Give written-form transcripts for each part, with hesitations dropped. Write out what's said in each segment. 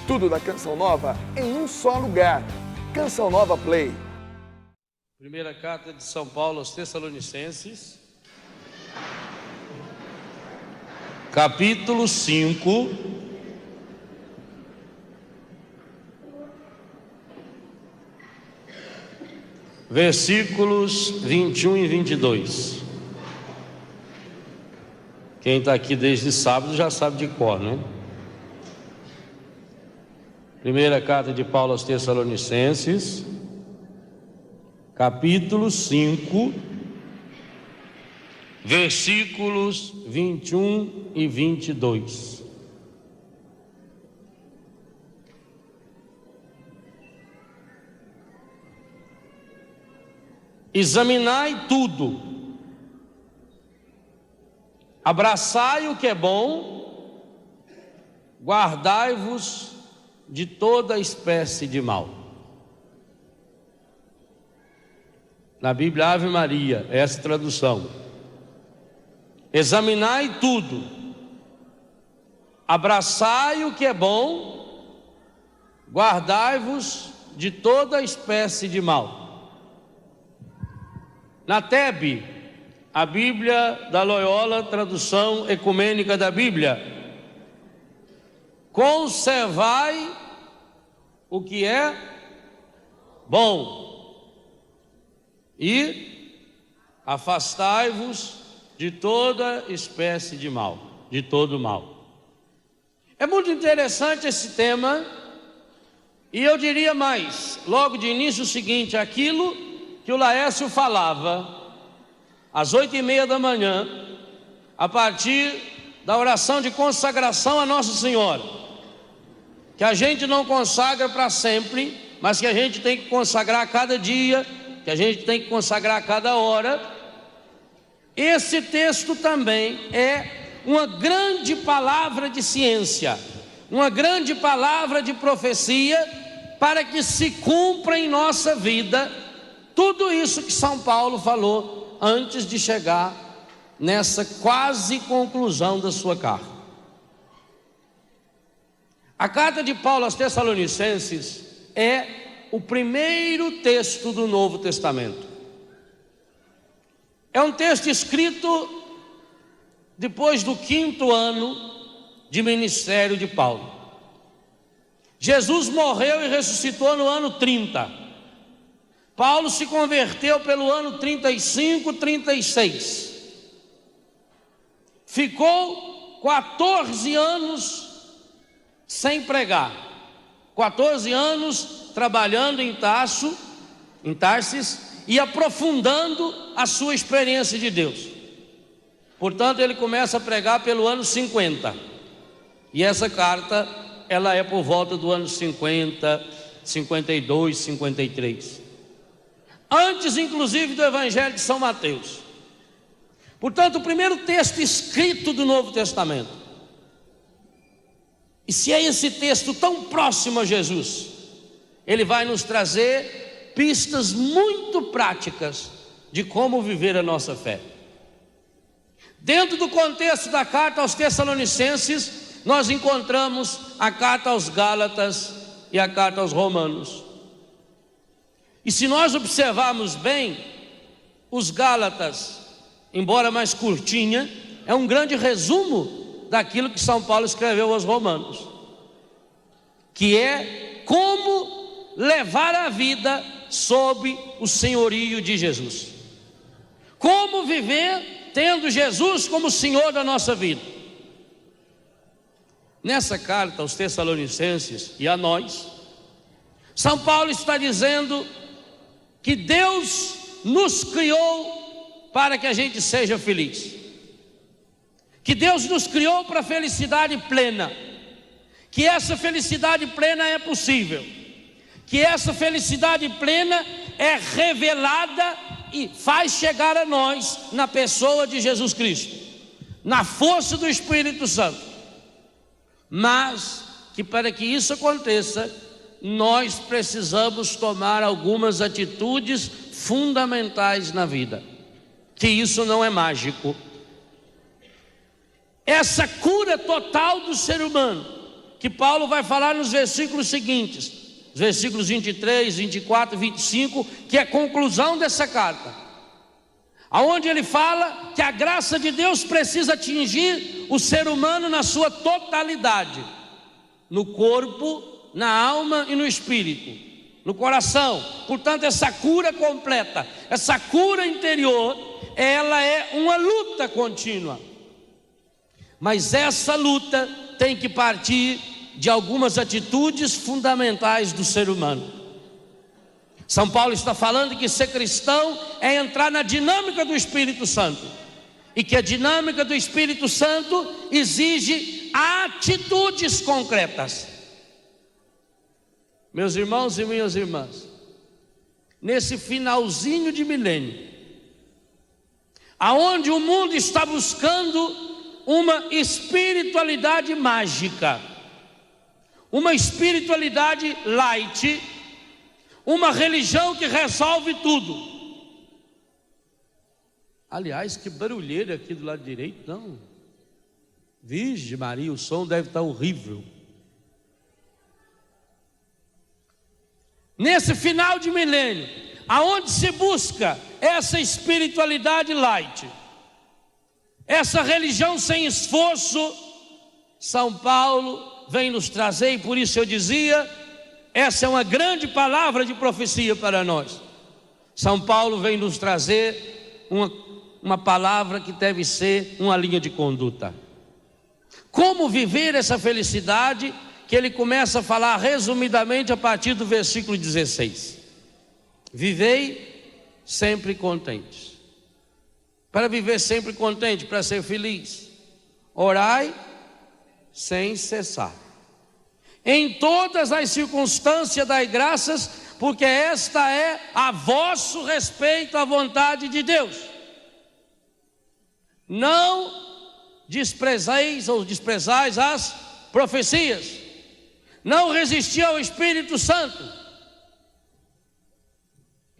Tudo da Canção Nova em um só lugar. Canção Nova Play. Primeira carta de São Paulo aos Tessalonicenses, capítulo 5, versículos 21 e 22. Quem está aqui desde sábado já sabe de cor, né? Primeira carta de Paulo aos Tessalonicenses, capítulo 5, versículos 21 e 22. Examinai tudo, abraçai o que é bom, guardai-vos de toda espécie de mal. Na Bíblia Ave Maria, essa tradução. Examinai tudo, abraçai o que é bom, guardai-vos de toda espécie de mal. Na TEB, a Bíblia da Loyola, tradução ecumênica da Bíblia, conservai o que é bom e afastai-vos de toda espécie de mal, de todo mal. É muito interessante esse tema, e eu diria mais, logo de início o seguinte: aquilo que o Laércio falava às 8h30 da manhã, a partir da oração de consagração a Nossa Senhora, que a gente não consagra para sempre, mas que a gente tem que consagrar a cada dia, que a gente tem que consagrar a cada hora. Esse texto também é uma grande palavra de ciência, uma grande palavra de profecia, para que se cumpra em nossa vida tudo isso que São Paulo falou antes de chegar nessa quase conclusão da sua carta. A carta de Paulo aos Tessalonicenses é o primeiro texto do Novo Testamento. É um texto escrito depois do 5º ano de ministério de Paulo. Jesus morreu e ressuscitou no ano 30. Paulo se converteu pelo ano 35, 36. Ficou 14 anos sem pregar, 14 anos trabalhando em Tarsis e aprofundando a sua experiência de Deus. Portanto, ele começa a pregar pelo ano 50, e essa carta, ela é por volta do ano 50, 52, 53, antes inclusive do Evangelho de São Mateus. Portanto, o primeiro texto escrito do Novo Testamento. E se é esse texto tão próximo a Jesus, ele vai nos trazer pistas muito práticas de como viver a nossa fé. Dentro do contexto da carta aos Tessalonicenses, nós encontramos a carta aos Gálatas e a carta aos Romanos. E se nós observarmos bem, os Gálatas, embora mais curtinha, é um grande resumo daquilo que São Paulo escreveu aos Romanos, que é como levar a vida sob o senhorio de Jesus, como viver tendo Jesus como Senhor da nossa vida. Nessa carta aos Tessalonicenses e a nós, São Paulo está dizendo que Deus nos criou para que a gente seja feliz, que Deus nos criou para a felicidade plena, que essa felicidade plena é possível, que essa felicidade plena é revelada e faz chegar a nós na pessoa de Jesus Cristo, na força do Espírito Santo. Mas que para que isso aconteça, nós precisamos tomar algumas atitudes fundamentais na vida, que isso não é mágico. Essa cura total do ser humano, que Paulo vai falar nos versículos seguintes, os versículos 23, 24 e 25, que é a conclusão dessa carta, aonde ele fala que a graça de Deus precisa atingir o ser humano na sua totalidade, no corpo, na alma e no espírito, no coração. Portanto, essa cura completa, essa cura interior, ela é uma luta contínua. Mas essa luta tem que partir de algumas atitudes fundamentais do ser humano. São Paulo está falando que ser cristão é entrar na dinâmica do Espírito Santo, e que a dinâmica do Espírito Santo exige atitudes concretas. Meus irmãos e minhas irmãs, nesse finalzinho de milênio, aonde o mundo está buscando uma espiritualidade mágica, uma espiritualidade light, uma religião que resolve tudo. Aliás, que barulheira aqui do lado direito, não? Virgem Maria, o som deve estar horrível. Nesse final de milênio, aonde se busca essa espiritualidade light, essa religião sem esforço, São Paulo vem nos trazer, e por isso eu dizia, essa é uma grande palavra de profecia para nós. São Paulo vem nos trazer uma palavra que deve ser uma linha de conduta. Como viver essa felicidade, que ele começa a falar resumidamente a partir do versículo 16. Vivei sempre contentes. Para viver sempre contente, para ser feliz, orai sem cessar. Em todas as circunstâncias dai graças, porque esta é a vosso respeito à vontade de Deus. Não desprezeis ou desprezais as profecias. Não resisti ao Espírito Santo.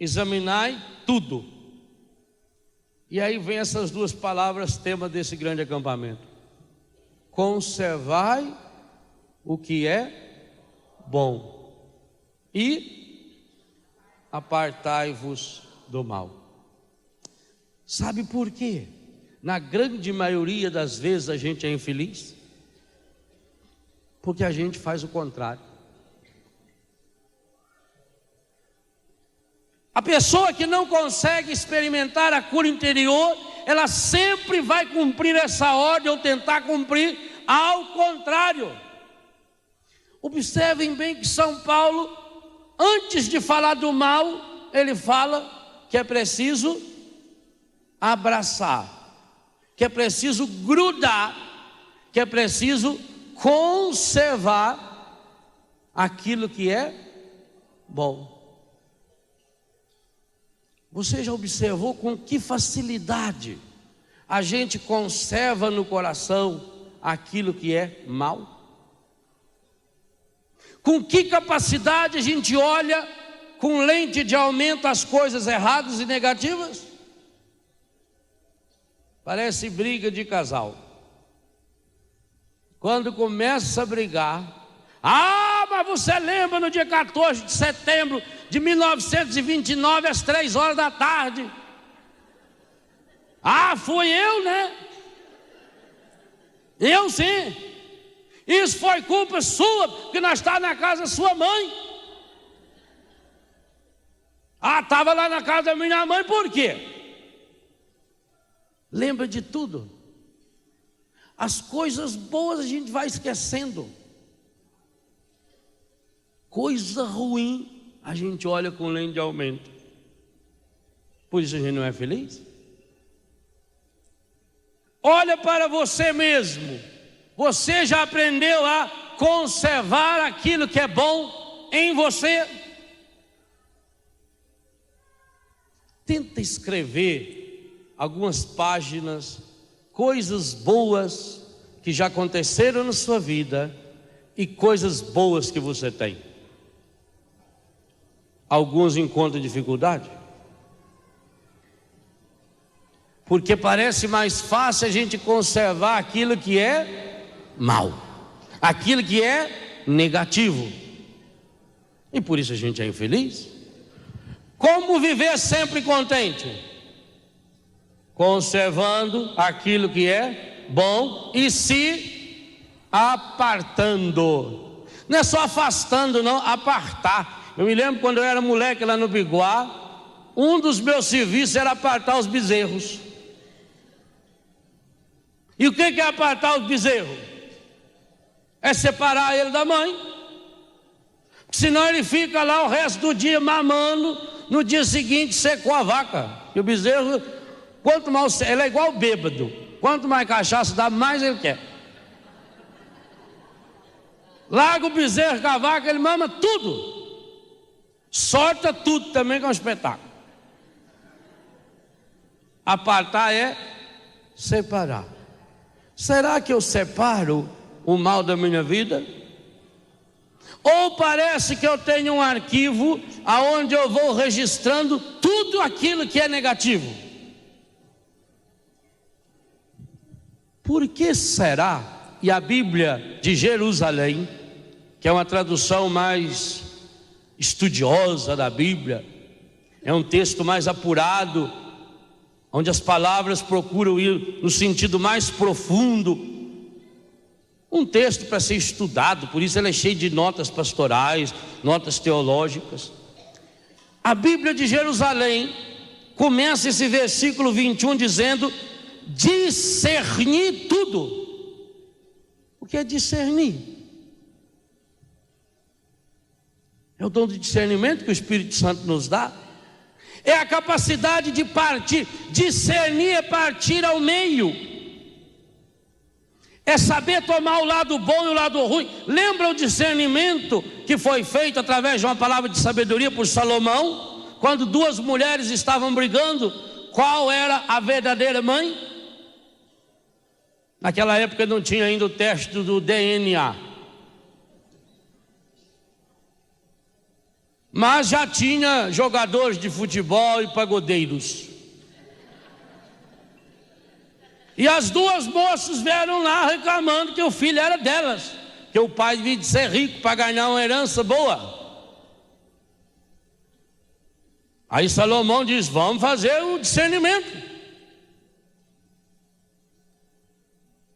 Examinai tudo. E aí vem essas duas palavras, tema desse grande acampamento: conservai o que é bom e apartai-vos do mal. Sabe por quê? Na grande maioria das vezes a gente é infeliz porque a gente faz o contrário. A pessoa que não consegue experimentar a cura interior, ela sempre vai cumprir essa ordem ou tentar cumprir ao contrário. Observem bem que São Paulo, antes de falar do mal, ele fala que é preciso abraçar, que é preciso grudar, que é preciso conservar aquilo que é bom. Você já observou com que facilidade a gente conserva no coração aquilo que é mal? Com que capacidade a gente olha com lente de aumento as coisas erradas e negativas? Parece briga de casal. Quando começa a brigar, mas você lembra no dia 14 de setembro de 1929, às 3 horas da tarde? Fui eu, né? Eu sim. Isso foi culpa sua, porque nós estávamos na casa da sua mãe. Estava lá na casa da minha mãe, por quê? Lembra de tudo. As coisas boas a gente vai esquecendo. Coisa ruim a gente olha com lente de aumento. Por isso a gente não é feliz. Olha para você mesmo. Você já aprendeu a conservar aquilo que é bom em você? Tenta escrever algumas páginas, coisas boas que já aconteceram na sua vida e coisas boas que você tem. Alguns encontram dificuldade, porque parece mais fácil a gente conservar aquilo que é mal, aquilo que é negativo. E por isso a gente é infeliz. Como viver sempre contente? Conservando aquilo que é bom e se apartando. Não é só afastando, não, apartar. Eu me lembro quando eu era moleque lá no Biguá, um dos meus serviços era apartar os bezerros. E o que é apartar os bezerros? É separar ele da mãe. Senão ele fica lá o resto do dia mamando, no dia seguinte secou a vaca. E o bezerro, quanto mais, ele é igual bêbado, quanto mais cachaça dá, mais ele quer. Larga o bezerro com a vaca, ele mama tudo. Sorta tudo também, que é um espetáculo. Apartar é separar. Será que eu separo o mal da minha vida? Ou parece que eu tenho um arquivo aonde eu vou registrando tudo aquilo que é negativo? Por que será? E a Bíblia de Jerusalém, que é uma tradução mais estudiosa da Bíblia, é um texto mais apurado, onde as palavras procuram ir no sentido mais profundo. Um texto para ser estudado, por isso ele é cheio de notas pastorais, notas teológicas. A Bíblia de Jerusalém começa esse versículo 21 dizendo: discernir tudo. O que é discernir? É o dom de discernimento que o Espírito Santo nos dá. É a capacidade de partir. Discernir é partir ao meio. É saber tomar o lado bom e o lado ruim. Lembra o discernimento que foi feito através de uma palavra de sabedoria por Salomão? Quando duas mulheres estavam brigando, qual era a verdadeira mãe? Naquela época não tinha ainda o teste do DNA. Mas já tinha jogadores de futebol e pagodeiros. E as duas moças vieram lá reclamando que o filho era delas, que o pai devia de ser rico para ganhar uma herança boa. Aí Salomão diz: vamos fazer o discernimento.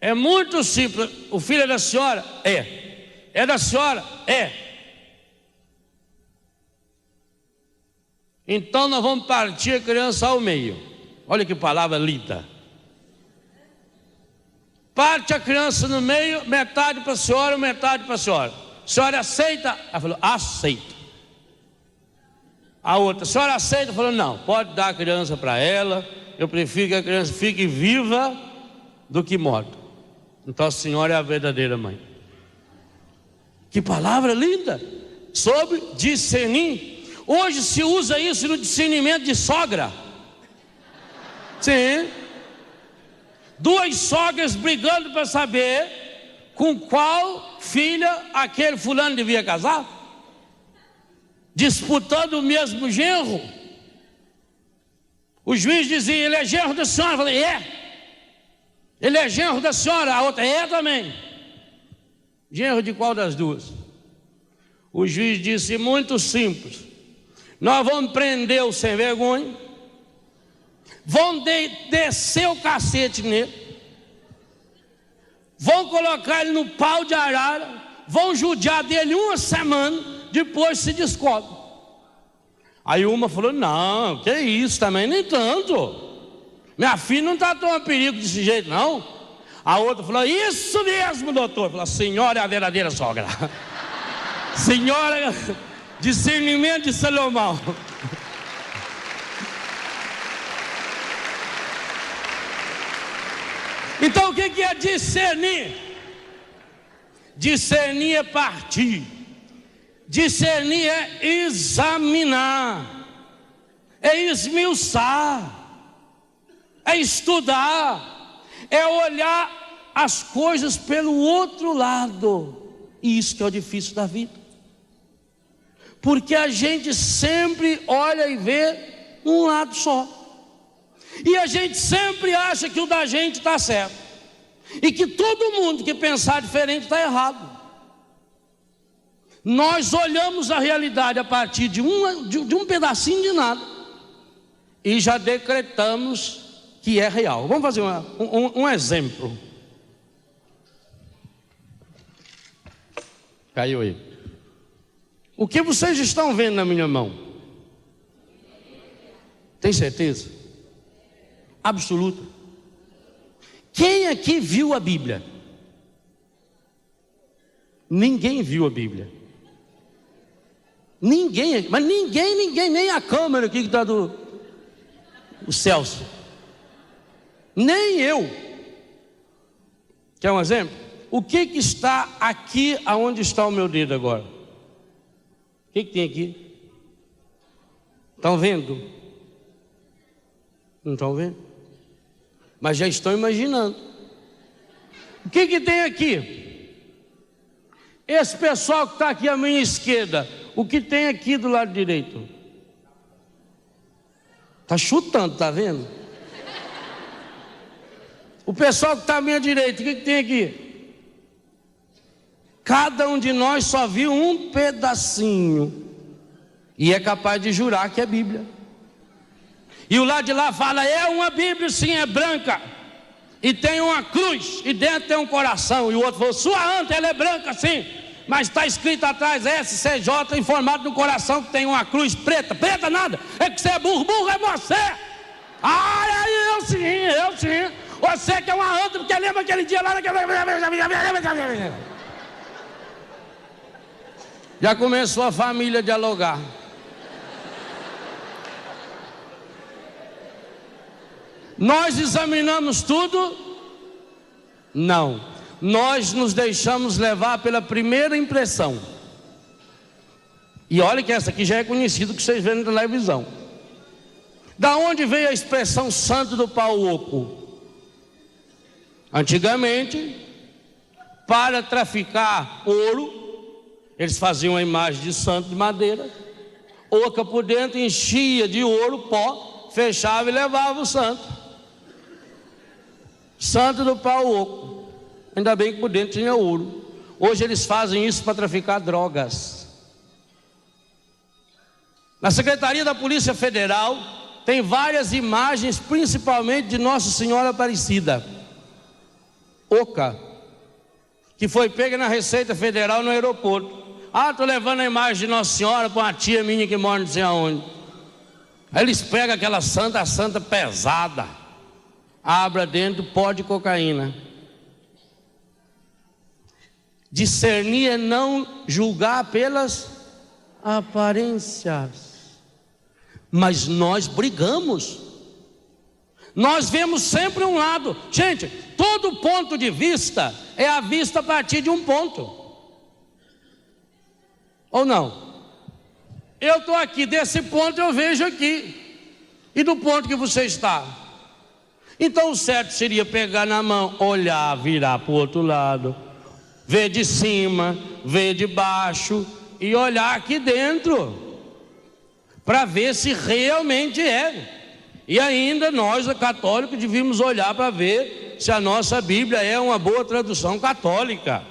É muito simples. O filho é da senhora? É. É da senhora? É. Então nós vamos partir a criança ao meio. Olha que palavra linda. Parte a criança no meio, metade para a senhora, metade para a senhora. A senhora aceita? Ela falou: aceito. A outra: a senhora aceita? Falou: não, pode dar a criança para ela. Eu prefiro que a criança fique viva do que morta. Então a senhora é a verdadeira mãe. Que palavra linda! Sobre discernir. Hoje se usa isso no discernimento de sogra. Sim. Duas sogras brigando para saber com qual filha aquele fulano devia casar, disputando o mesmo genro. O juiz dizia: ele é genro da senhora. Eu falei: é. Ele é genro da senhora. A outra: é também. Genro de qual das duas? O juiz disse: muito simples, nós vamos prender o sem vergonha, vão descer o cacete nele, vão colocar ele no pau de arara, vão judiar dele uma semana, depois se descobre. Aí uma falou: não, que isso também, nem tanto, minha filha não está tão a perigo desse jeito não. A outra falou: isso mesmo, doutor. Falou: a senhora é a verdadeira sogra. Senhora, discernimento de Salomão. Então o que é discernir? Discernir é partir. Discernir é examinar, é esmiuçar, é estudar, é olhar as coisas pelo outro lado. E isso que é o difícil da vida, porque a gente sempre olha e vê um lado só, e a gente sempre acha que o da gente está certo, e que todo mundo que pensar diferente está errado. Nós olhamos a realidade a partir de um pedacinho de nada e já decretamos que é real. Vamos fazer um exemplo. Caiu aí. O que vocês estão vendo na minha mão? Tem certeza? Absoluta. Quem aqui viu a Bíblia? Ninguém viu a Bíblia. Ninguém, mas ninguém, nem a câmera aqui que está do Celso. Nem eu. Quer um exemplo? O que está aqui aonde está o meu dedo agora? O que tem aqui? Estão vendo? Não estão vendo? Mas já estão imaginando. O que tem aqui? Esse pessoal que está aqui à minha esquerda, o que tem aqui do lado direito? Está chutando, está vendo? O pessoal que está à minha direita, o que tem aqui? Cada um de nós só viu um pedacinho e é capaz de jurar que é Bíblia. E o lado de lá fala, é uma Bíblia, sim, é branca e tem uma cruz e dentro tem um coração. E o outro falou, sua anta, ela é branca, sim, mas está escrito atrás SCJ em formato do coração que tem uma cruz preta. Preta nada, é que você é burro, burro é você. Eu sim, você que é uma anta, porque lembra aquele dia lá naquele... Já começou a família a dialogar. Nós examinamos tudo? Não. Nós nos deixamos levar pela primeira impressão. E olha que essa aqui já é conhecida, que vocês veem na televisão. Da onde veio a expressão santo do pau oco? Antigamente, para traficar ouro, eles faziam uma imagem de santo de madeira, oca por dentro, enchia de ouro, pó, fechava e levava o santo. Santo do pau oco. Ainda bem que por dentro tinha ouro. Hoje eles fazem isso para traficar drogas. Na Secretaria da Polícia Federal tem várias imagens, principalmente de Nossa Senhora Aparecida, oca, que foi pega na Receita Federal no aeroporto. Estou levando a imagem de Nossa Senhora para uma tia minha que mora não sei aonde. Aí eles pegam aquela santa pesada, abra dentro pó de cocaína. Discernir é não julgar pelas aparências. Mas nós brigamos. Nós vemos sempre um lado. Gente, todo ponto de vista é a vista a partir de um ponto. Ou não? Eu estou aqui, desse ponto eu vejo aqui. E do ponto que você está? Então o certo seria pegar na mão, olhar, virar para o outro lado, ver de cima, ver de baixo e olhar aqui dentro, para ver se realmente é. E ainda nós, católicos, devíamos olhar para ver se a nossa Bíblia é uma boa tradução católica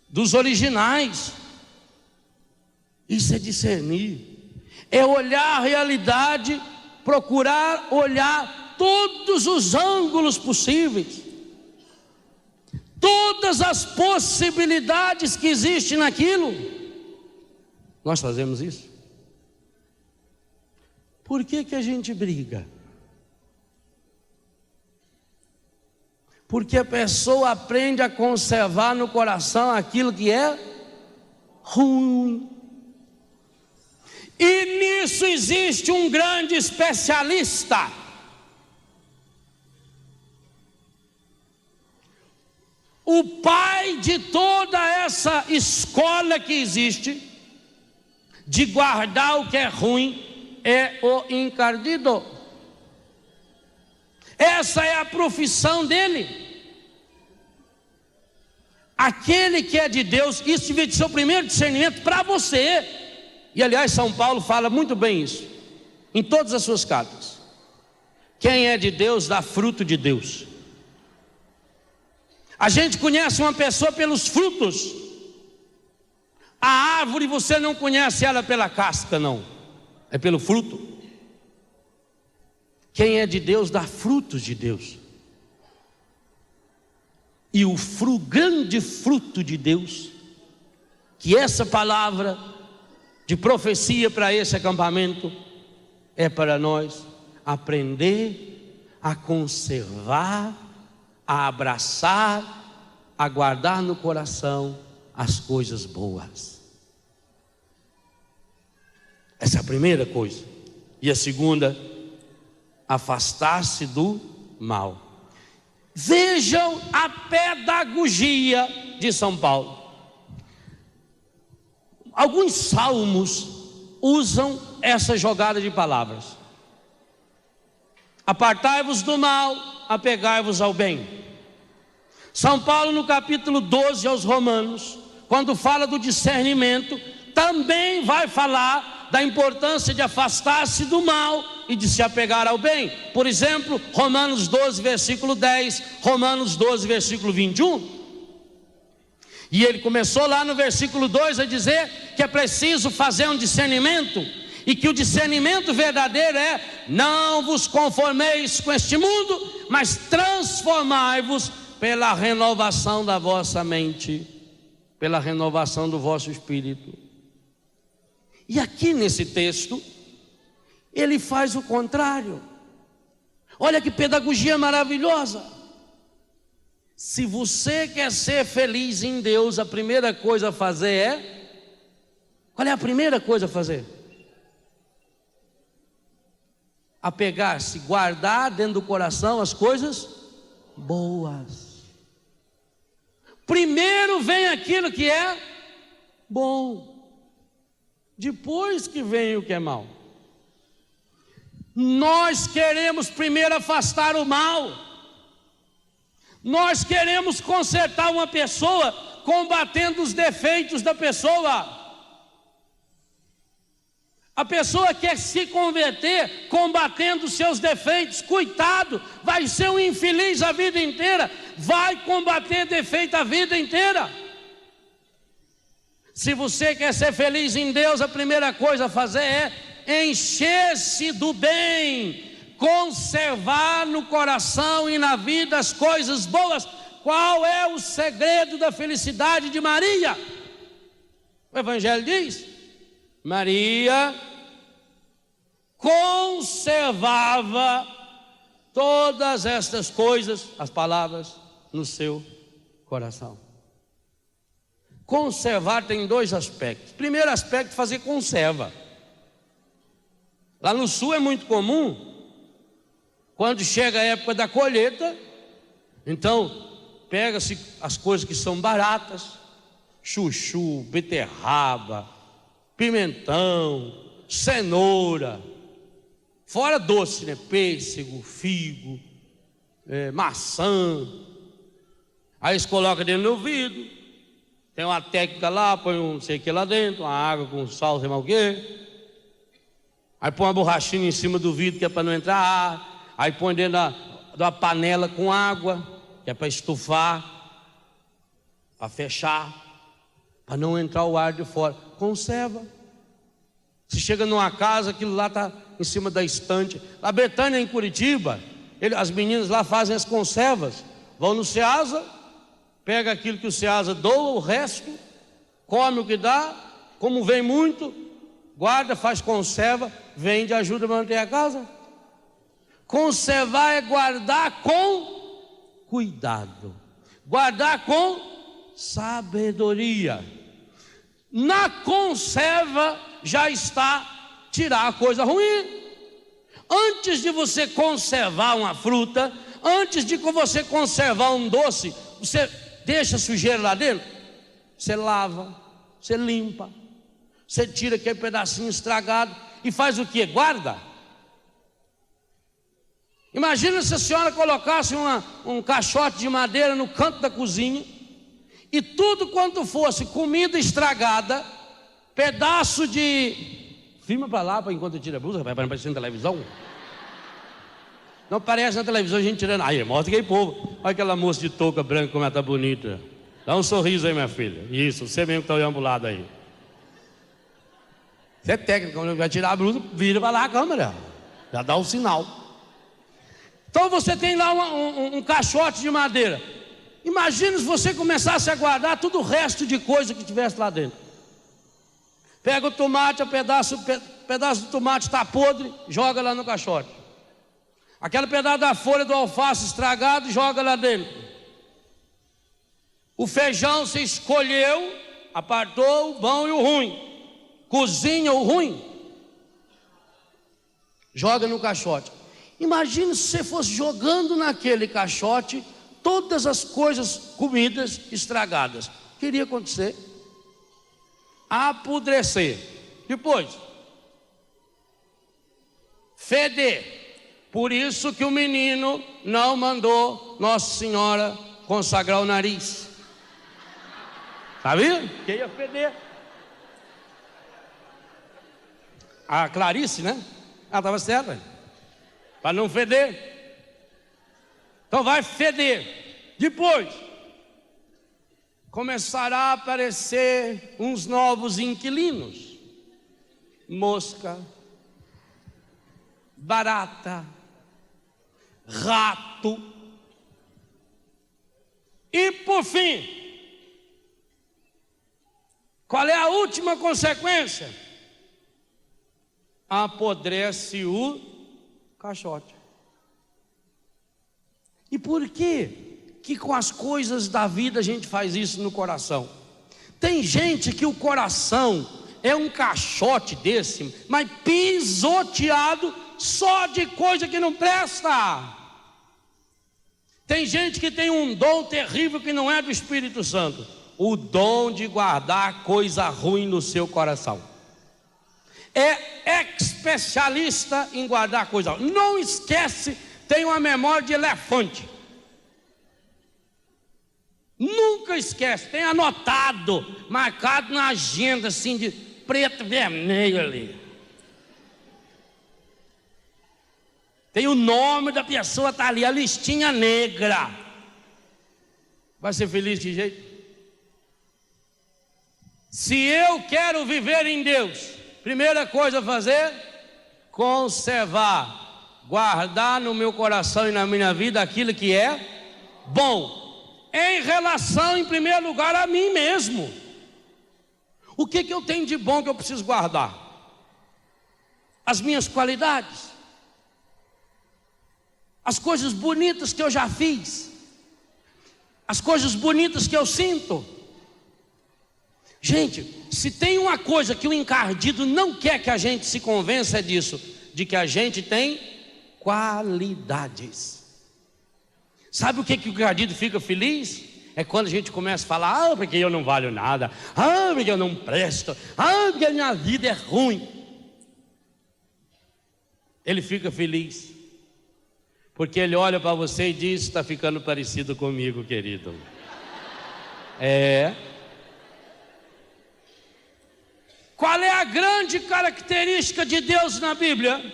dos originais. Isso é discernir, é olhar a realidade, procurar olhar todos os ângulos possíveis, todas as possibilidades que existem naquilo. Nós fazemos isso. Por que a gente briga? Porque a pessoa aprende a conservar no coração aquilo que é ruim. E nisso existe um grande especialista. O pai de toda essa escola que existe, de guardar o que é ruim, é o encardido. Essa é a profissão dele. Aquele que é de Deus, isso devia ser o primeiro discernimento para você. E aliás, São Paulo fala muito bem isso, em todas as suas cartas. Quem é de Deus dá fruto de Deus. A gente conhece uma pessoa pelos frutos. A árvore você não conhece ela pela casca, não. É pelo fruto. Quem é de Deus dá frutos de Deus. E o grande fruto de Deus, que essa palavra de profecia para esse acampamento, é para nós aprender a conservar, a abraçar, a guardar no coração as coisas boas. Essa é a primeira coisa. E a segunda, afastar-se do mal. Vejam a pedagogia de São Paulo. Alguns salmos usam essa jogada de palavras. Apartai-vos do mal, apegai-vos ao bem. São Paulo, no capítulo 12 aos Romanos, quando fala do discernimento, também vai falar da importância de afastar-se do mal e de se apegar ao bem. Por exemplo, Romanos 12, versículo 10, Romanos 12, versículo 21. E ele começou lá no versículo 2 a dizer que é preciso fazer um discernimento, e que o discernimento verdadeiro é: não vos conformeis com este mundo, mas transformai-vos pela renovação da vossa mente, pela renovação do vosso espírito. E aqui nesse texto, ele faz o contrário. Olha que pedagogia maravilhosa. Se você quer ser feliz em Deus, a primeira coisa a fazer é... Qual é a primeira coisa a fazer? Apegar-se, guardar dentro do coração as coisas boas. Primeiro vem aquilo que é bom, depois que vem o que é mal. Nós queremos primeiro afastar o mal. Nós queremos consertar uma pessoa combatendo os defeitos da pessoa. A pessoa quer se converter combatendo os seus defeitos. Coitado, vai ser um infeliz a vida inteira. Vai combater defeito a vida inteira. Se você quer ser feliz em Deus, a primeira coisa a fazer é encher-se do bem, conservar no coração e na vida as coisas boas. Qual é o segredo da felicidade de Maria? O Evangelho diz: Maria conservava todas estas coisas, as palavras, no seu coração. Conservar tem dois aspectos. Primeiro aspecto, fazer conserva. Lá no sul é muito comum, quando chega a época da colheita, então pega-se as coisas que são baratas, chuchu, beterraba, pimentão, cenoura, fora doce, né? Pêssego, figo, maçã. Aí eles colocam dentro do vidro, tem uma técnica lá, põe um não sei o que lá dentro, uma água com sal, sei lá o que. Aí põe uma borrachinha em cima do vidro, que é para não entrar ar. Aí põe dentro da panela com água, que é para estufar, para fechar, para não entrar o ar de fora. Conserva. Se chega numa casa, aquilo lá está em cima da estante. A Betânia, em Curitiba, as meninas lá fazem as conservas. Vão no Ceasa, pega aquilo que o Ceasa doa, o resto, come o que dá. Como vem muito, guarda, faz conserva, vende, ajuda a manter a casa. Conservar é guardar com cuidado, guardar com sabedoria. Na conserva já está tirar a coisa ruim. Antes de você conservar uma fruta, antes de você conservar um doce, você deixa sujeira lá dentro, você lava, você limpa, você tira aquele pedacinho estragado e faz o que? Guarda. Imagina se a senhora colocasse um caixote de madeira no canto da cozinha, e tudo quanto fosse comida estragada, pedaço de... Filma para lá enquanto eu tiro a blusa, vai aparecer na televisão. Não aparece na televisão a gente tirando. Aí, mostra aquele povo. Olha aquela moça de touca branca, como ela tá bonita. Dá um sorriso aí, minha filha. Isso, você mesmo que está olhando pro lado aí. Você é técnico, quando vai tirar a blusa, vira para lá a câmera. Já dá o sinal. Então você tem lá um caixote de madeira. Imagina se você começasse a guardar todo o resto de coisa que tivesse lá dentro. Pega o tomate, o pedaço do tomate está podre, joga lá no caixote. Aquele pedaço da folha do alface estragado, joga lá dentro. O feijão você escolheu, apartou o bom e o ruim. Cozinha o ruim, joga no caixote. Imagina se você fosse jogando naquele caixote todas as coisas, comidas estragadas. O que iria acontecer? Apodrecer. Depois, feder. Por isso que o menino não mandou Nossa Senhora consagrar o nariz. Sabia? Que ia feder. A Clarice, né? Ela estava certa, para não feder. Então vai feder. Depois começará a aparecer uns novos inquilinos: mosca, barata, rato. E por fim, qual é a última consequência? Apodrece o caixote. E por que com as coisas da vida a gente faz isso no coração? Tem gente que o coração é um caixote desse, mas pisoteado só de coisa que não presta. Tem gente que tem um dom terrível que não é do Espírito Santo: o dom de guardar coisa ruim no seu coração. É especialista em guardar coisa ruim. Não esquece, tem uma memória de elefante. Nunca esquece, tem anotado, marcado na agenda assim de preto e vermelho ali. Tem o nome da pessoa, está ali, a listinha negra. Vai ser feliz de jeito? Se eu quero viver em Deus, primeira coisa a fazer: conservar, guardar no meu coração e na minha vida aquilo que é bom, em relação, em primeiro lugar, a mim mesmo. O que eu tenho de bom que eu preciso guardar? As minhas qualidades, as coisas bonitas que eu já fiz, as coisas bonitas que eu sinto. Gente, se tem uma coisa que o encardido não quer que a gente se convença, é disso, de que a gente tem qualidades. Sabe o que o encardido fica feliz? É quando a gente começa a falar: porque eu não valho nada, porque eu não presto, porque a minha vida é ruim. Ele fica feliz, porque ele olha para você e diz: está ficando parecido comigo, querido. Qual é a grande característica de Deus na Bíblia?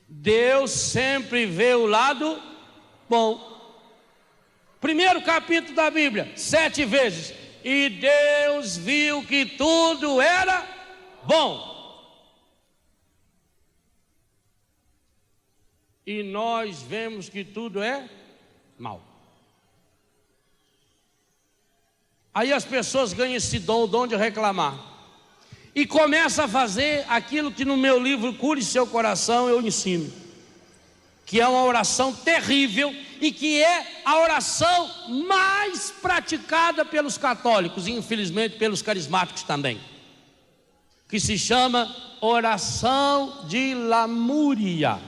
Deus sempre vê o lado bom. Primeiro capítulo da Bíblia, 7 vezes: e Deus viu que tudo era bom. E nós vemos que tudo é mal. Aí as pessoas ganham esse dom, o dom de reclamar, e começam a fazer aquilo que no meu livro Cure Seu Coração eu ensino, que é uma oração terrível e que é a oração mais praticada pelos católicos e infelizmente pelos carismáticos também, que se chama oração de lamúria,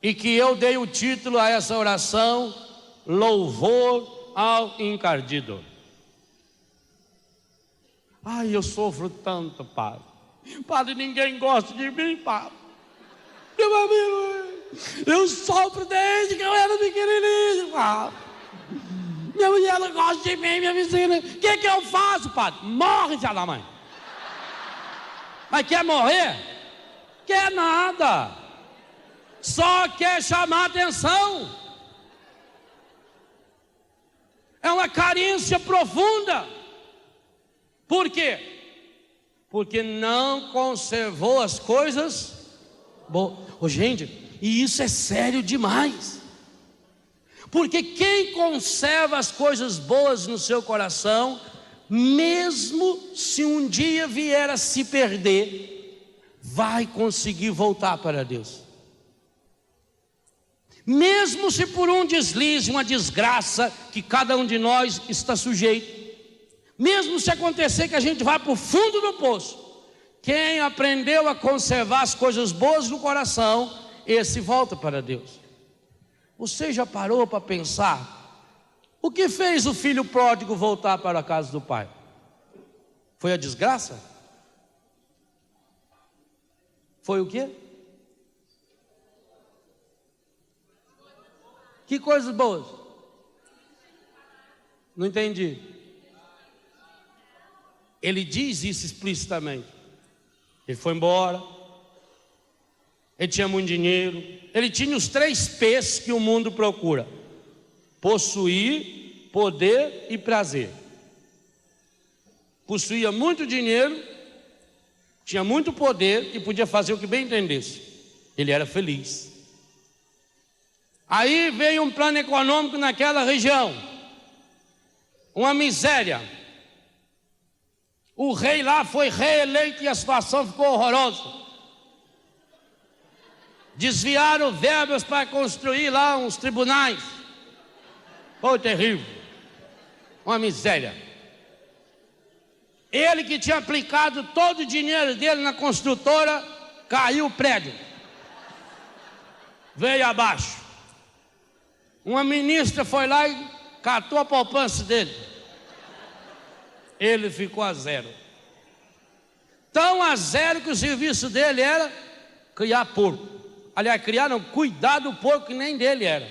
e que eu dei o título a essa oração: louvor ao encardido. Ai, eu sofro tanto, padre. Padre, ninguém gosta de mim, padre. Meu amigo, eu sofro desde que eu era pequenininho, padre. Minha mulher não gosta de mim, minha vizinha. O que eu faço, padre? Morre, filha da mãe. Mas quer morrer? quer nada, só quer chamar atenção. É uma carência profunda. Por quê? Porque não conservou as coisas boas. Ô, gente, e isso é sério demais. Porque quem conserva as coisas boas no seu coração, mesmo se um dia vier a se perder, vai conseguir voltar para Deus. Mesmo se por um deslize, uma desgraça que cada um de nós está sujeito, mesmo se acontecer que a gente vá para o fundo do poço, quem aprendeu a conservar as coisas boas no coração, esse volta para Deus. Você já parou para pensar o que fez o filho pródigo voltar para a casa do pai? Foi a desgraça? Foi o quê? Que coisas boas? Não entendi. Ele diz isso explicitamente. Ele foi embora. Ele tinha muito dinheiro. Ele tinha os 3 P's que o mundo procura: possuir, poder e prazer. Possuía muito dinheiro, tinha muito poder e podia fazer o que bem entendesse. Ele era feliz. Aí veio um plano econômico naquela região, uma miséria. O rei lá foi reeleito e a situação ficou horrorosa. Desviaram verbas para construir lá uns tribunais. Foi terrível, uma miséria. Ele que tinha aplicado todo o dinheiro dele na construtora, caiu o prédio, veio abaixo. Uma ministra foi lá e catou a poupança dele. Ele ficou a zero. Tão a zero que o serviço dele era criar porco. Aliás, criar não, cuidar do porco que nem dele era.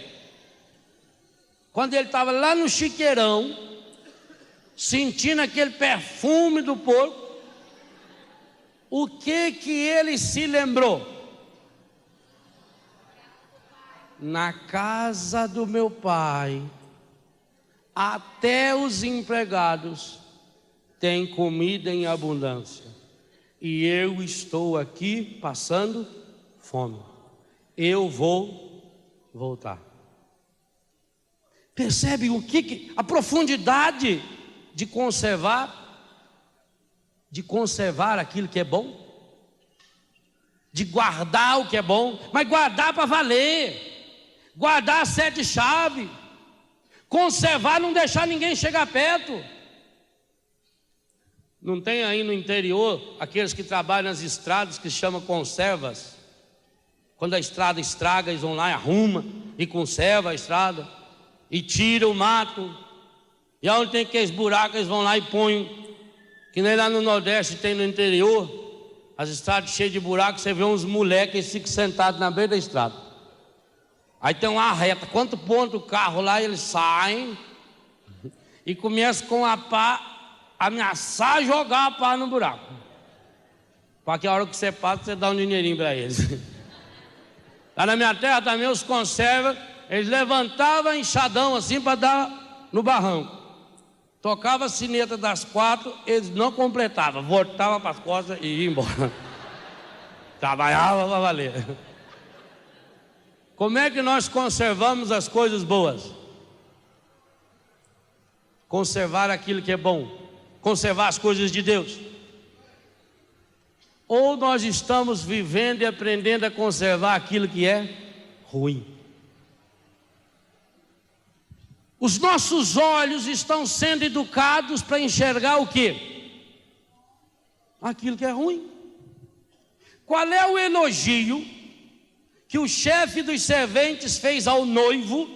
Quando ele estava lá no chiqueirão, sentindo aquele perfume do porco, o que ele se lembrou? Na casa do meu pai, até os empregados têm comida em abundância, e eu estou aqui passando fome. Eu vou voltar. Percebe a profundidade de conservar aquilo que é bom, de guardar o que é bom, mas guardar para valer. Guardar a 7 chaves, conservar, não deixar ninguém chegar perto. Não tem aí no interior aqueles que trabalham nas estradas que se chamam conservas? Quando a estrada estraga, eles vão lá e arrumam e conservam a estrada e tiram o mato. E onde tem aqueles buracos, eles vão lá e põem, que nem lá no Nordeste tem no interior, as estradas cheias de buracos, você vê uns moleques que ficam sentados na beira da estrada. Aí tem uma reta, quanto ponto o carro lá, eles saem e começam com a pá, ameaçar jogar a pá no buraco, para que a hora que você passa, você dá um dinheirinho para eles. Lá na minha terra também os conservas, eles levantavam enxadão assim para dar no barranco, tocava a sineta das 4, eles não completavam, voltavam para as costas e iam embora. Trabalhava para valer. Como é que nós conservamos as coisas boas? Conservar aquilo que é bom, conservar as coisas de Deus. Ou nós estamos vivendo e aprendendo a conservar aquilo que é ruim. Os nossos olhos estão sendo educados para enxergar o quê? Aquilo que é ruim. Qual é o elogio que o chefe dos serventes fez ao noivo,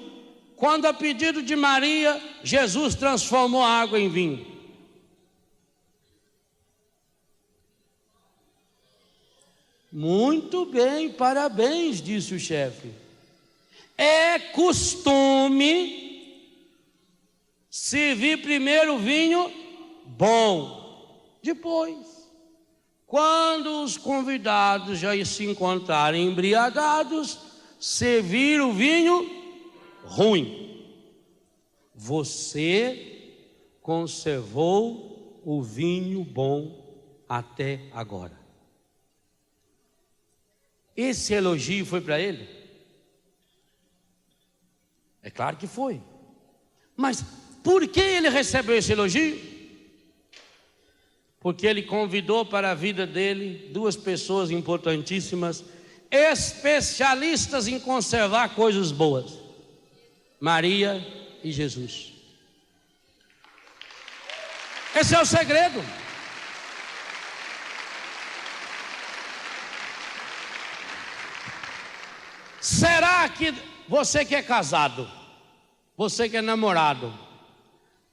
quando a pedido de Maria, Jesus transformou a água em vinho? Muito bem, parabéns, disse o chefe. É costume servir primeiro o vinho bom, depois, Quando os convidados já se encontrarem embriagados, servir o vinho ruim. Você conservou o vinho bom até agora. Esse elogio foi para ele? É claro que foi. Mas por que ele recebeu esse elogio? Porque ele convidou para a vida dele duas pessoas importantíssimas, especialistas em conservar coisas boas: Maria e Jesus. Esse é o segredo. Será que você que é casado, você que é namorado,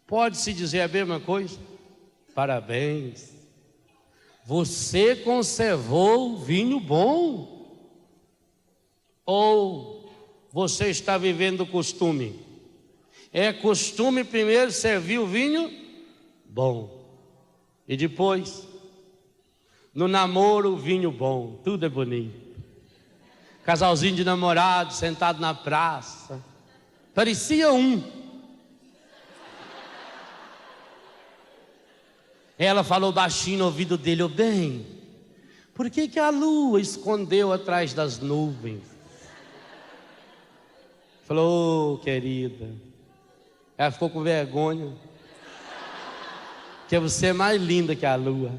pode se dizer a mesma coisa? Parabéns, você conservou vinho bom. Ou você está vivendo o costume? É costume primeiro servir o vinho bom e depois, no namoro, o vinho bom. Tudo é bonito. Casalzinho de namorado sentado na praça, parecia um. Ela falou baixinho no ouvido dele: "Ô bem, por que a lua escondeu atrás das nuvens?" Falou: "Ô querida." Ela ficou com vergonha, porque você é mais linda que a lua.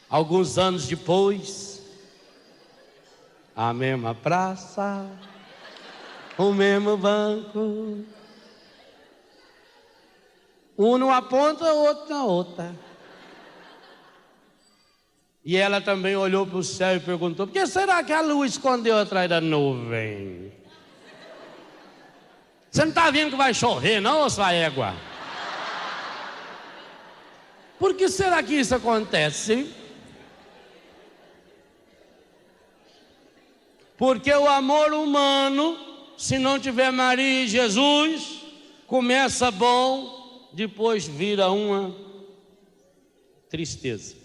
Alguns anos depois, a mesma praça, o mesmo banco, um numa ponta, outro na outra. E ela também olhou para o céu e perguntou: "Por que será que a lua escondeu atrás da nuvem? Você não está vendo que vai chover, não, sua égua? Por que será que isso acontece?" Porque o amor humano, se não tiver Maria e Jesus, começa bom, depois vira uma tristeza.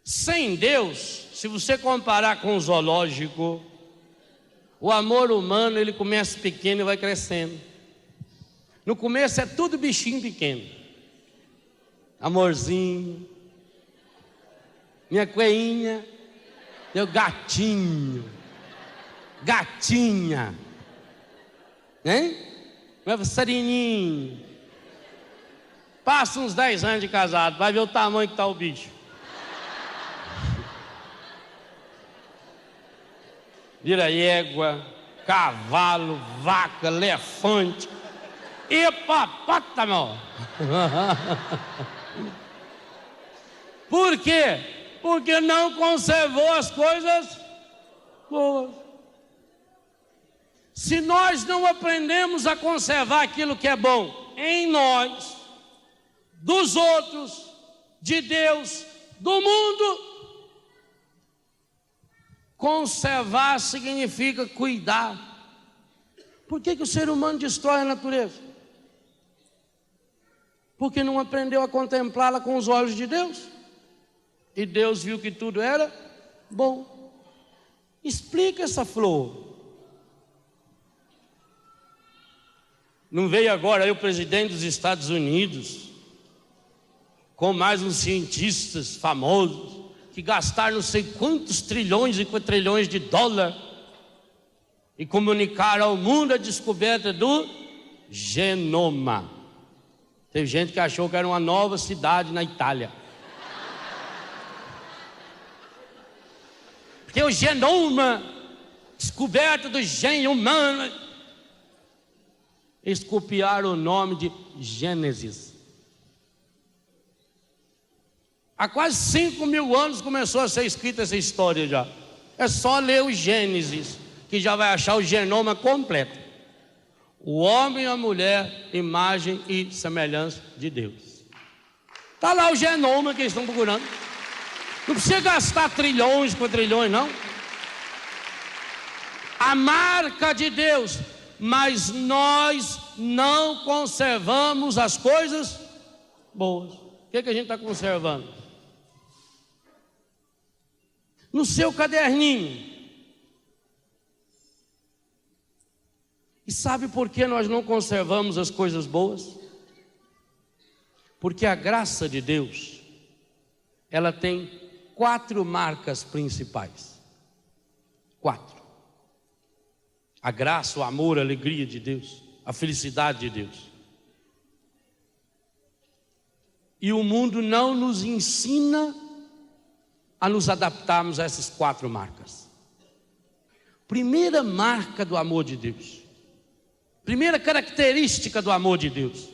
Sem Deus, se você comparar com o zoológico, o amor humano, ele começa pequeno e vai crescendo. No começo é tudo bichinho pequeno. Amorzinho, minha coelhinha, meu gatinho, gatinha, hein? Meu passarinho. Passa uns 10 anos de casado, vai ver o tamanho que está o bicho. Vira égua, cavalo, vaca, elefante, hipopótamo. Por quê? Porque não conservou as coisas boas. Se nós não aprendemos a conservar aquilo que é bom em nós, dos outros, de Deus, do mundo, conservar significa cuidar. Por que o ser humano destrói a natureza? Porque não aprendeu a contemplá-la com os olhos de Deus. E Deus viu que tudo era bom. Explica essa flor. Não veio agora aí o presidente dos Estados Unidos, com mais uns cientistas famosos, que gastaram não sei quantos trilhões e quatrilhões de dólares e comunicaram ao mundo a descoberta do genoma. Teve gente que achou que era uma nova cidade na Itália. Porque o genoma, descoberta do gene humano, eles copiaram o nome de Gênesis. Há quase 5.000 anos começou a ser escrita essa história já. É só ler o Gênesis, que já vai achar o genoma completo. O homem e a mulher, imagem e semelhança de Deus. Está lá o genoma que eles estão procurando. Não precisa gastar trilhões, quatrilhões, não. A marca de Deus mas nós não conservamos as coisas boas. O que a gente está conservando? No seu caderninho. E sabe por que nós não conservamos as coisas boas? Porque a graça de Deus, ela tem 4 marcas principais. 4. A graça, o amor, a alegria de Deus, a felicidade de Deus. E o mundo não nos ensina a nos adaptarmos a essas 4 marcas. Primeira marca do amor de Deus, primeira característica do amor de Deus,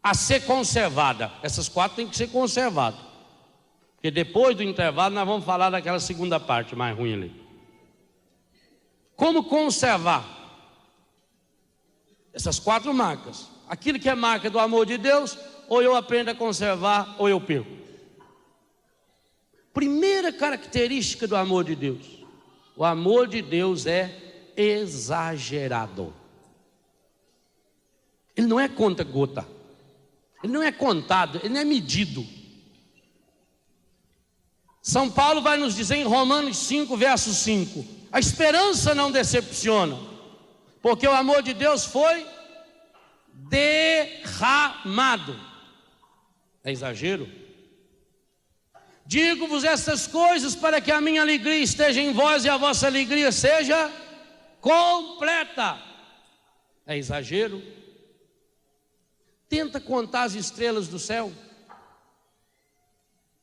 a ser conservada. Essas 4 têm que ser conservadas, porque depois do intervalo nós vamos falar daquela segunda parte mais ruim ali. Como conservar essas 4 marcas? Aquilo que é marca do amor de Deus, ou eu aprendo a conservar, ou eu perco. Primeira característica do amor de Deus: o amor de Deus é exagerado. Ele não é conta-gota, ele não é contado, ele não é medido. São Paulo vai nos dizer em Romanos 5, verso 5: a esperança não decepciona, porque o amor de Deus foi derramado. É exagero? Digo-vos essas coisas para que a minha alegria esteja em vós e a vossa alegria seja completa. É exagero? Tenta contar as estrelas do céu,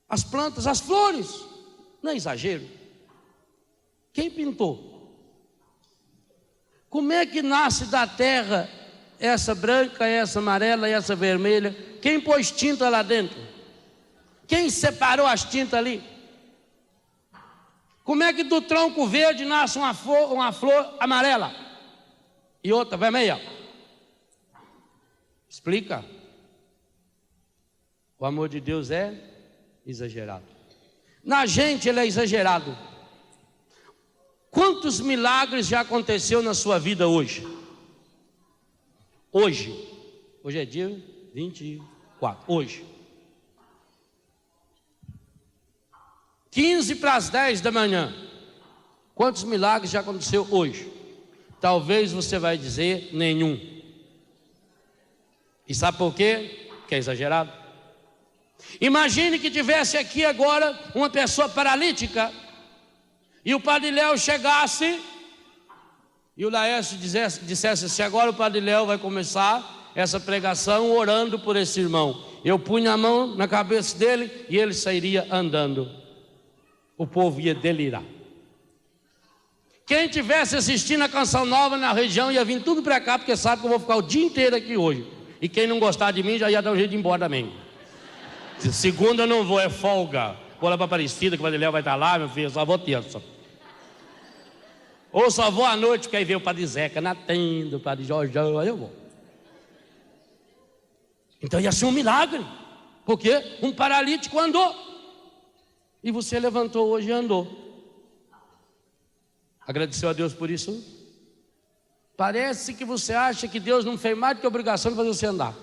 as plantas, as flores. Não é exagero? Quem pintou? Como é que nasce da terra essa branca, essa amarela e essa vermelha? Quem pôs tinta lá dentro? Quem separou as tintas ali? Como é que do tronco verde nasce uma flor amarela e outra vermelha? Explica. O amor de Deus é exagerado. Na gente ele é exagerado. Quantos milagres já aconteceu na sua vida hoje? Hoje é dia 24, hoje 15 para as 10 da manhã. Quantos milagres já aconteceu hoje? Talvez você vai dizer nenhum. E sabe por quê? Porque é exagerado. Imagine que tivesse aqui agora uma pessoa paralítica e o Padre Léo chegasse e o Laércio dissesse assim: agora o Padre Léo vai começar essa pregação orando por esse irmão. Eu punha a mão na cabeça dele e ele sairia andando. O povo ia delirar. Quem estivesse assistindo a Canção Nova na região ia vir tudo para cá, porque sabe que eu vou ficar o dia inteiro aqui hoje. E quem não gostar de mim já ia dar um jeito de ir embora também. Segunda eu não vou, é folga. Vou lá para Aparecida, que o Padre Léo vai estar lá, meu filho, só vou terça. Ou só vou à noite, porque aí vem o Padre Zeca na tenda, o Padre Jorjão, aí eu vou. Então ia ser um milagre, porque um paralítico andou, e você levantou hoje e andou. Agradeceu a Deus por isso? Parece que você acha que Deus não fez mais do que a obrigação de fazer você andar.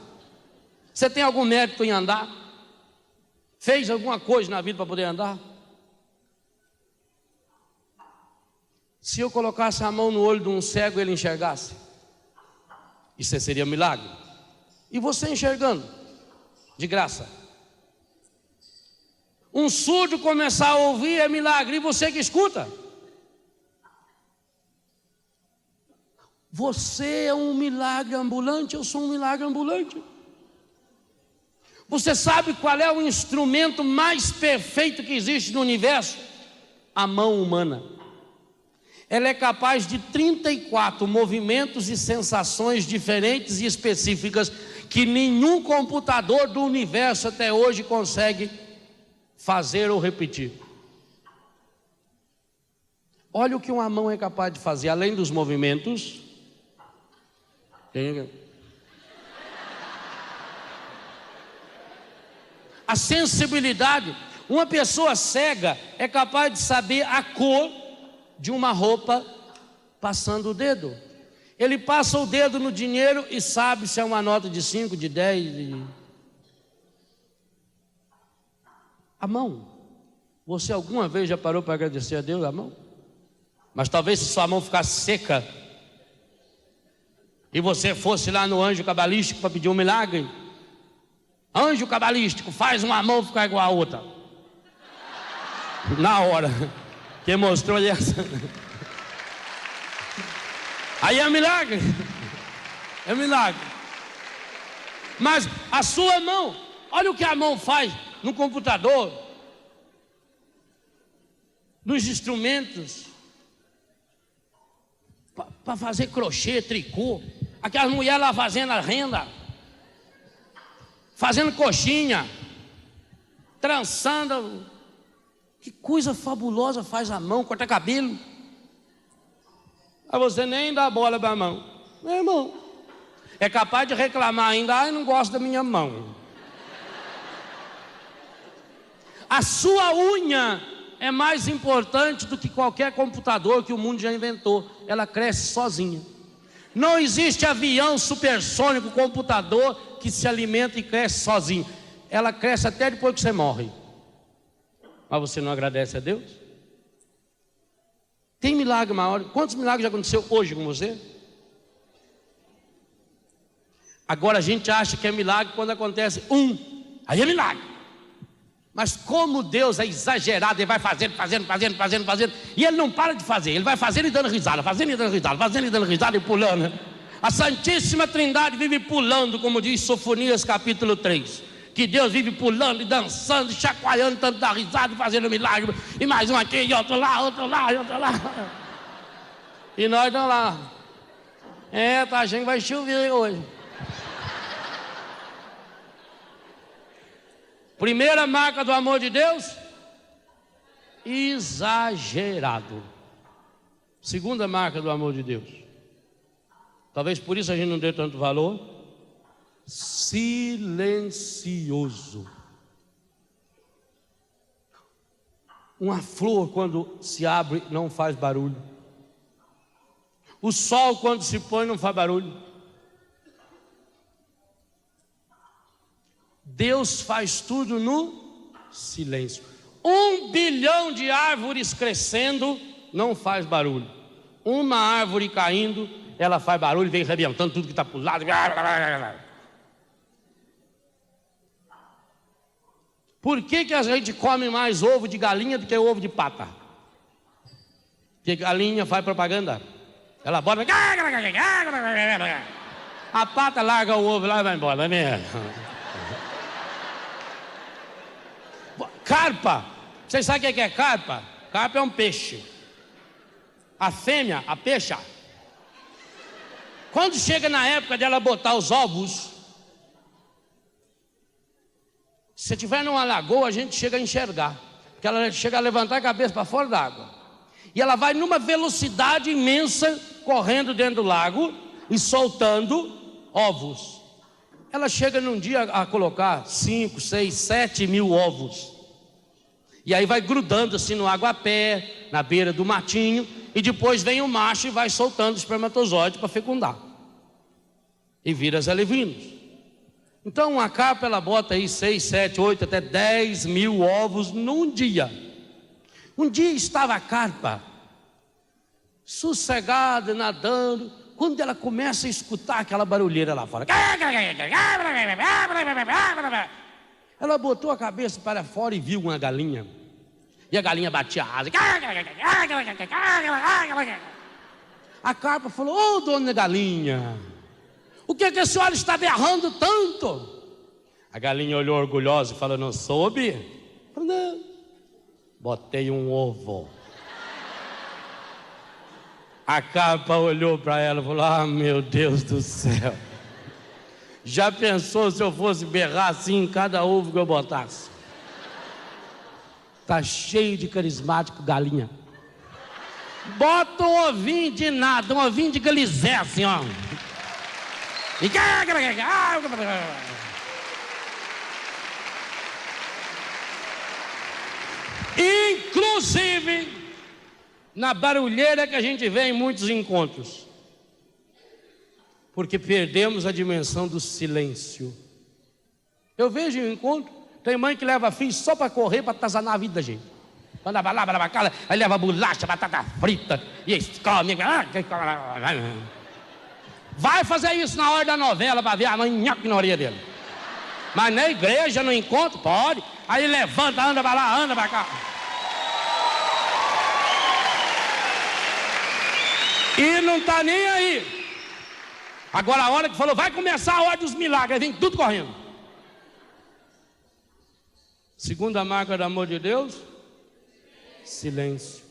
Você tem algum mérito em andar? Fez alguma coisa na vida para poder andar? Se eu colocasse a mão no olho de um cego e ele enxergasse, isso seria um milagre. E você enxergando, de graça. Um surdo começar a ouvir é milagre, e você que escuta. Você é um milagre ambulante, eu sou um milagre ambulante. Você sabe qual é o instrumento mais perfeito que existe no universo? A mão humana. Ela é capaz de 34 movimentos e sensações diferentes e específicas que nenhum computador do universo até hoje consegue fazer ou repetir. Olha o que uma mão é capaz de fazer, além dos movimentos. A sensibilidade. Uma pessoa cega é capaz de saber a cor de uma roupa passando o dedo. Ele passa o dedo no dinheiro e sabe se é uma nota de 5, de 10. A mão. Você alguma vez já parou para agradecer a Deus a mão? Mas talvez se sua mão ficasse seca e você fosse lá no anjo cabalístico para pedir um milagre. Anjo cabalístico, faz uma mão ficar igual a outra. Na hora. Quem mostrou essa? Aí é milagre. É milagre. Mas a sua mão, olha o que a mão faz no computador, nos instrumentos, para fazer crochê, tricô. Aquelas mulheres lá fazendo a renda, fazendo coxinha, trançando. Que coisa fabulosa faz a mão, corta cabelo. Aí você nem dá bola para a mão. Meu irmão, é capaz de reclamar ainda, ai, não gosto da minha mão. A sua unha é mais importante do que qualquer computador que o mundo já inventou. Ela cresce sozinha. Não existe avião supersônico, computador que se alimenta e cresce sozinho. Ela cresce até depois que você morre. Mas você não agradece a Deus? Tem milagre maior? Quantos milagres já aconteceu hoje com você? Agora a gente acha que é milagre quando acontece aí é milagre. Mas como Deus é exagerado, Ele vai fazendo, e Ele não para de fazer, Ele vai fazendo e dando risada, fazendo e dando risada, fazendo e dando risada e pulando. A Santíssima Trindade vive pulando, como diz Sofonias capítulo 3, que Deus vive pulando e dançando, chacoalhando, tanto da risada e fazendo milagre, e mais um aqui, e outro lá, outro lá, e outro lá. E nós estamos lá. Tá achando que vai chover hoje. Primeira marca do amor de Deus, exagerado. Segunda marca do amor de Deus, talvez por isso a gente não dê tanto valor, silencioso. Uma flor quando se abre não faz barulho. O sol quando se põe não faz barulho. Deus faz tudo no silêncio. 1 bilhão de árvores crescendo não faz barulho. Uma árvore caindo, ela faz barulho, vem arrebentando tudo que está para o lado. Por que a gente come mais ovo de galinha do que ovo de pata? Porque galinha faz propaganda. Ela bota, a pata larga o ovo lá e vai embora, não é mesmo? Carpa, vocês sabem o que é carpa? Carpa é um peixe. A fêmea, a peixa, quando chega na época dela botar os ovos, se tiver numa lagoa, a gente chega a enxergar, porque ela chega a levantar a cabeça para fora da água, e ela vai numa velocidade imensa, correndo dentro do lago e soltando ovos. Ela chega num dia a colocar 5, 6, 7 mil ovos. E aí vai grudando assim no aguapé, na beira do matinho, e depois vem o macho e vai soltando o espermatozoide para fecundar. E vira as alevinos. Então uma carpa ela bota aí 6, 7, 8, até 10 mil ovos num dia. Um dia estava a carpa sossegada, nadando, quando ela começa a escutar aquela barulheira lá fora. Ela botou a cabeça para fora e viu uma galinha. E a galinha batia a asa. A carpa falou: ô dona galinha, o que a senhora está berrando tanto? A galinha olhou orgulhosa e falou: não soube? Falou: não, botei um ovo. A carpa olhou para ela e falou: ah, meu Deus do céu, já pensou se eu fosse berrar assim em cada ovo que eu botasse? Tá cheio de carismático galinha. Bota um ovinho de nada, um ovinho de galizé assim, ó. Inclusive na barulheira que a gente vê em muitos encontros, Porque perdemos a dimensão do silêncio. Eu vejo em encontro, tem mãe que leva filho só para correr, para atazanar a vida da gente. Manda lá, aí leva bolacha, batata frita, e eles comem. Vai fazer isso na hora da novela para ver a mãe nhoque na orelha dele. Mas na igreja, no encontro, pode. Aí levanta, anda para lá, anda para cá. E não está nem aí. Agora a hora que falou, vai começar a hora dos milagres, vem tudo correndo. Segunda marca do amor de Deus, silêncio.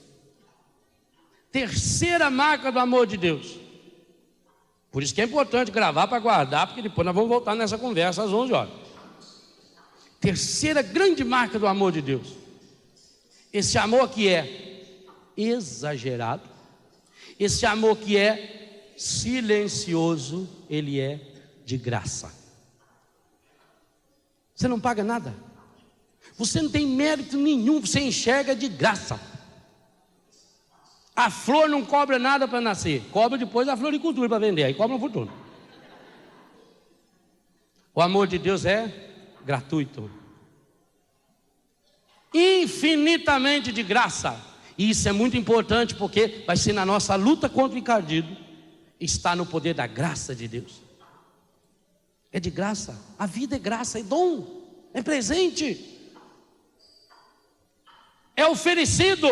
Terceira marca do amor de Deus. Por isso que é importante gravar para guardar, porque depois nós vamos voltar nessa conversa às 11 horas. Terceira grande marca do amor de Deus. Esse amor que é exagerado, esse amor que é silencioso, ele é de graça. Você não paga nada. Você não tem mérito nenhum, você enxerga de graça. A flor não cobra nada para nascer, cobra depois a floricultura para vender, aí cobra uma fortuna. O amor de Deus é gratuito, infinitamente de graça. E isso é muito importante, porque vai ser na nossa luta contra o encardido, está no poder da graça de Deus. É de graça, a vida é graça, é dom, é presente, é oferecido.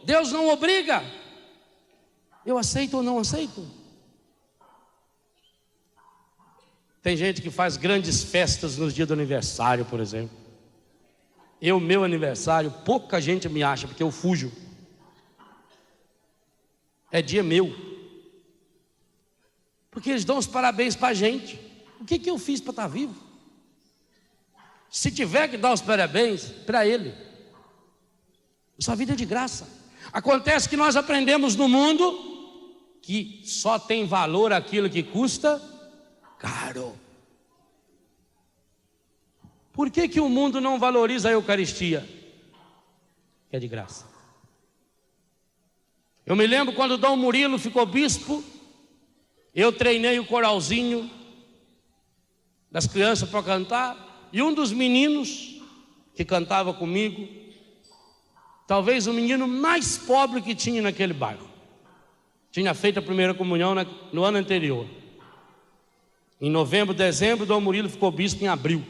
Deus não obriga. Eu aceito ou não aceito? Tem gente que faz grandes festas nos dias do aniversário, por exemplo. Meu aniversário, pouca gente me acha, porque eu fujo. É dia meu. Porque eles dão os parabéns para a gente. O que eu fiz para estar vivo? Se tiver que dar os parabéns, para ele. Sua vida é de graça. Acontece que nós aprendemos no mundo que só tem valor aquilo que custa caro. Por que o mundo não valoriza a Eucaristia? Que é de graça. Eu me lembro quando Dom Murilo ficou bispo, eu treinei o coralzinho das crianças para cantar, e um dos meninos que cantava comigo, talvez o menino mais pobre que tinha naquele bairro, tinha feito a primeira comunhão no ano anterior. Em novembro, dezembro, Dom Murilo ficou bispo em abril.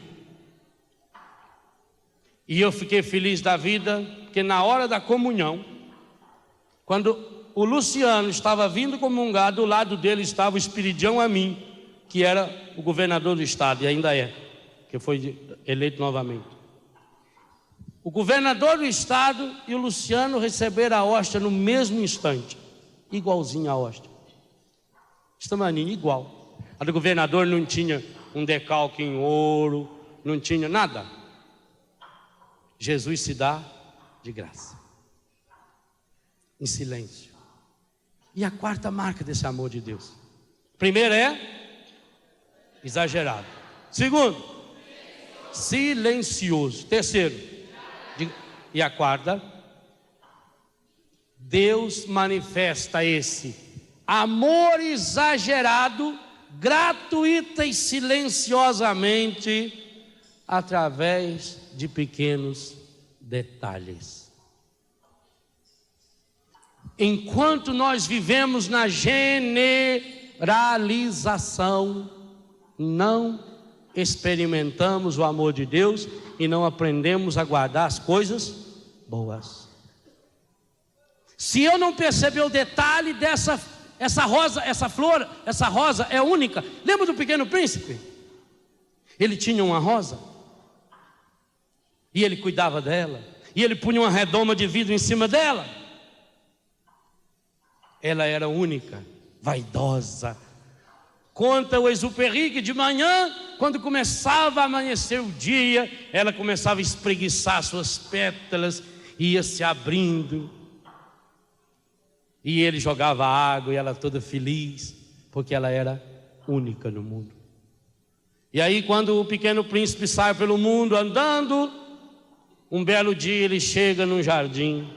E eu fiquei feliz da vida, porque na hora da comunhão, quando o Luciano estava vindo comungar, do lado dele estava o Espiridião Amin, que era o governador do estado, e ainda é, que foi eleito novamente. O governador do estado e o Luciano receberam a hóstia no mesmo instante, igualzinho a hóstia. Estamaninho igual. A do governador não tinha um decalque em ouro, não tinha nada. Jesus se dá de graça, em silêncio. E a quarta marca desse amor de Deus: primeiro é exagerado. Segundo, silencioso. Terceiro, e a quarta, Deus manifesta esse amor exagerado, gratuita e silenciosamente, através de pequenos detalhes. Enquanto nós vivemos na generalização, não experimentamos o amor de Deus e não aprendemos a guardar as coisas boas. Se eu não perceber o detalhe essa rosa, essa flor, essa rosa é única. Lembra do Pequeno Príncipe? Ele tinha uma rosa e ele cuidava dela, e ele punha uma redoma de vidro em cima dela. Ela era única, vaidosa. Conta o Exupéry que de manhã, quando começava a amanhecer o dia, ela começava a espreguiçar suas pétalas, ia se abrindo, e ele jogava água, e ela toda feliz, porque ela era única no mundo. E aí, quando o Pequeno Príncipe sai pelo mundo andando, um belo dia ele chega num jardim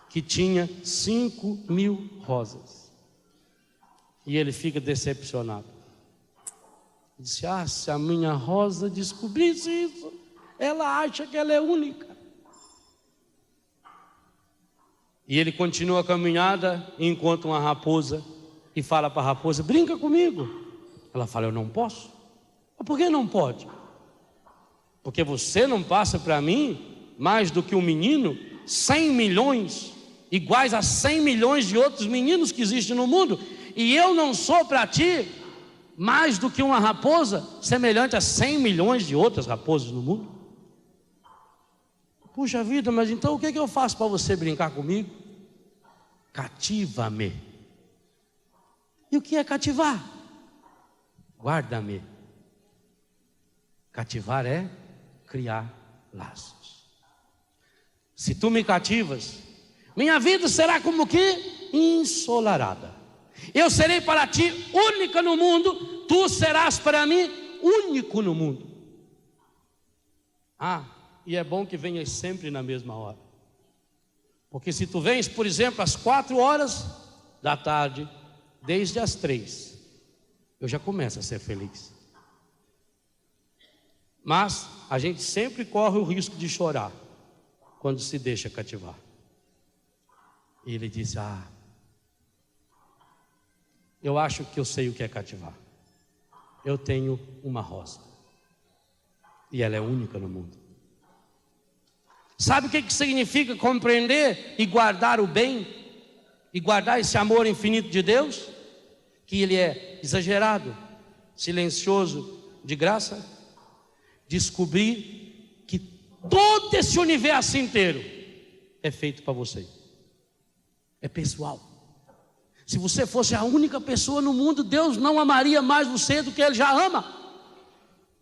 que tinha 5.000 rosas, e ele fica decepcionado. Disse: ah, se a minha Rosa descobrisse isso, ela acha que ela é única. E ele continua a caminhada e encontra uma raposa e fala para a raposa: brinca comigo. Ela fala: eu não posso. Por que não pode? Porque você não passa para mim mais do que um menino, 100 milhões, iguais a 100 milhões de outros meninos que existem no mundo, e eu não sou para ti mais do que uma raposa semelhante a 100 milhões de outras raposas no mundo. Puxa vida, mas então o que eu faço para você brincar comigo? Cativa-me. E o que é cativar? Guarda-me. Cativar é criar laços. Se tu me cativas, minha vida será como que ensolarada. Eu serei para ti única no mundo, tu serás para mim único no mundo. Ah, e é bom que venhas sempre na mesma hora. Porque se tu vens, por exemplo, às 4 horas da tarde, desde as 3, eu já começo a ser feliz. Mas a gente sempre corre o risco de chorar quando se deixa cativar. E ele disse: ah, eu acho que eu sei o que é cativar. Eu tenho uma rosa, e ela é única no mundo. Sabe o que significa compreender e guardar o bem? E guardar esse amor infinito de Deus? Que Ele é exagerado, silencioso, de graça. Descobrir que todo esse universo inteiro é feito para você. É pessoal. Se você fosse a única pessoa no mundo, Deus não amaria mais você do que Ele já ama.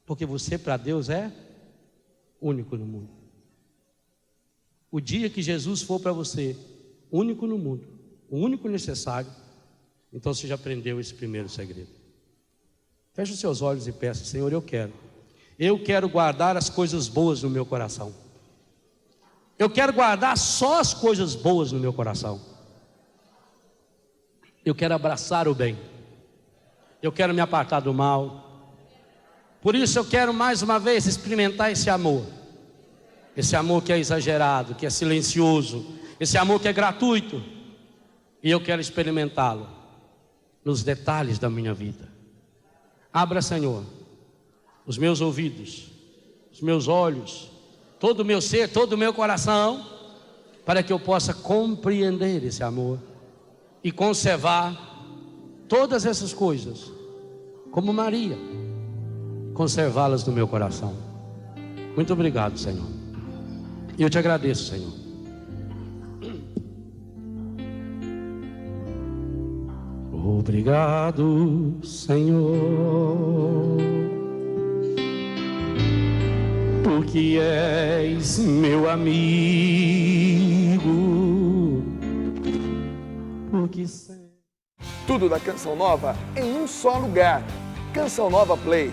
Porque você para Deus é único no mundo. O dia que Jesus for para você único no mundo, o único necessário, então você já aprendeu esse primeiro segredo. Feche os seus olhos e peça: Senhor, eu quero guardar as coisas boas no meu coração. Eu quero guardar só as coisas boas no meu coração. Eu quero abraçar o bem. Eu quero me apartar do mal. Por isso eu quero mais uma vez experimentar esse amor. Esse amor que é exagerado, que é silencioso. Esse amor que é gratuito. E eu quero experimentá-lo nos detalhes da minha vida. Abra, Senhor, os meus ouvidos, os meus olhos, todo o meu ser, todo o meu coração, para que eu possa compreender esse amor e conservar todas essas coisas, como Maria, conservá-las no meu coração. Muito obrigado, Senhor. E eu te agradeço, Senhor. Obrigado, Senhor, porque és meu amigo, porque tudo da Canção Nova em um só lugar. Canção Nova Play.